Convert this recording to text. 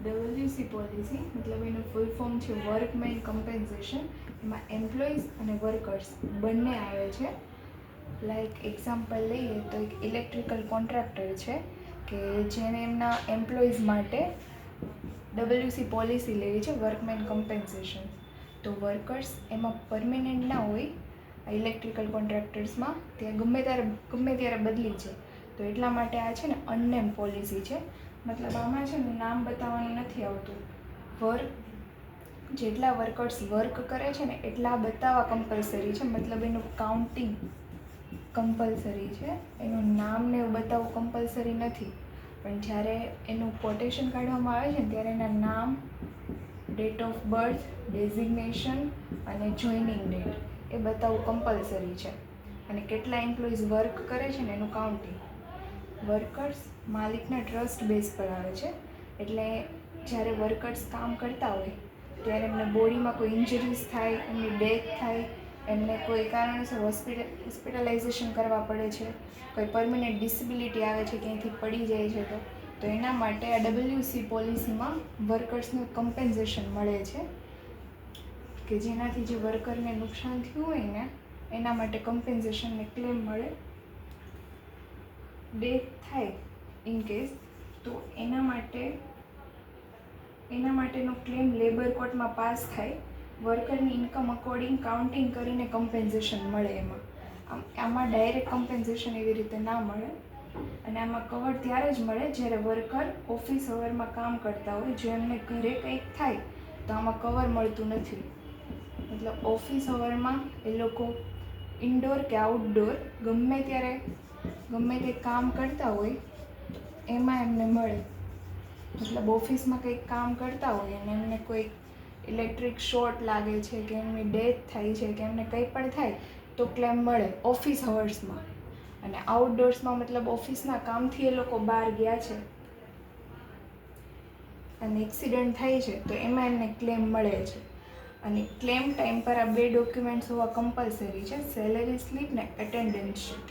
WC policy મતલબ એનું full form છે વર્કમેન કમ્પેન્સેશન. એમાં એમ્પ્લોઈઝ અને વર્કર્સ બંને આવે છે. લાઈક એક્ઝામ્પલ લઈએ તો એક ઇલેક્ટ્રિકલ કોન્ટ્રાક્ટર છે કે જેને એમના એમ્પ્લોઈઝ માટે WC પોલિસી લેવી છે, વર્કમેન કમ્પેન્સેશન. તો વર્કર્સ એમાં પરમેનન્ટ ના હોય ઇલેક્ટ્રિકલ કોન્ટ્રાક્ટર્સમાં, ત્યાં ગમે ત્યારે બદલી છે. તો એટલા માટે આ છે ને અનનેમ પોલિસી છે. મતલબ આમાં છે ને નામ બતાવવાનું નથી આવતું. જેટલા વર્કર્સ વર્ક કરે છે ને એટલા બતાવવા કમ્પલસરી છે. મતલબ એનું કાઉન્ટિંગ કમ્પલસરી છે. એનું નામ ને એવું બતાવવું કમ્પલસરી નથી. પણ જ્યારે એનું કોટેશન કાઢવામાં આવે છે ને ત્યારે એના નામ, ડેટ ઓફ બર્થ, ડેઝિગ્નેશન અને જોઈનિંગ ડેટ એ બતાવવું કમ્પલસરી છે. અને કેટલા એમ્પ્લોઈઝ વર્ક કરે છે ને એનું કાઉન્ટિંગ. વર્કર્સ માલિકના ટ્રસ્ટ બેઝ પર આવે છે. એટલે જ્યારે વર્કર્સ કામ કરતા હોય ત્યારે એમને બોડીમાં કોઈ ઇન્જરીઝ થાય, એમની ડેથ થાય, એમને કોઈ કારણસર હોસ્પિટલાઇઝેશન કરવા પડે છે, કોઈ પરમેનન્ટ ડિસેબિલિટી આવે છે, ક્યાંયથી પડી જાય છે તો એના માટે આ WC પોલિસીમાં વર્કર્સનું કમ્પેન્સેશન મળે છે કે જેનાથી જે વર્કરને નુકસાન થયું હોય ને એના માટે કમ્પેન્સેશનને ક્લેમ મળે. ડેથ થાય ઇન કેસ તો એના માટેનો ક્લેમ લેબર કોર્ટમાં પાસ થાય. વર્કરની ઇન્કમ અકોર્ડિંગ કાઉન્ટિંગ કરીને કમ્પેન્સેશન મળે. આમાં ડાયરેક્ટ કમ્પેન્સેશન એવી રીતે ના મળે. અને આમાં કવર ત્યારે જ મળે જ્યારે વર્કર ઓફિસ અવરમાં કામ કરતા હોય. જો એમને ઘરે કંઈક થાય તો આમાં કવર મળતું નથી. મતલબ ઓફિસ અવરમાં એ લોકો ઇન્ડોર કે આઉટડોર ગમે તે કામ કરતા હોય એમાં એમને મળે. મતલબ ઓફિસમાં કંઈક કામ કરતા હોય અને એમને કોઈ ઇલેક્ટ્રિક શોર્ટ લાગે છે કે એમની ડેથ થાય છે કે એમને કંઈ પણ થાય તો ક્લેમ મળે ઓફિસ અવર્સમાં. અને આઉટડોર્સમાં મતલબ ઓફિસના કામથી એ લોકો બહાર ગયા છે અને એક્સિડન્ટ થાય છે તો એમાં એમને ક્લેમ મળે છે. અને ક્લેમ ટાઈમ પર આ બે ડોક્યુમેન્ટ્સ હોવા કમ્પલસરી છે, સેલેરી સ્લીપ ને એટેન્ડન્સ શીટ.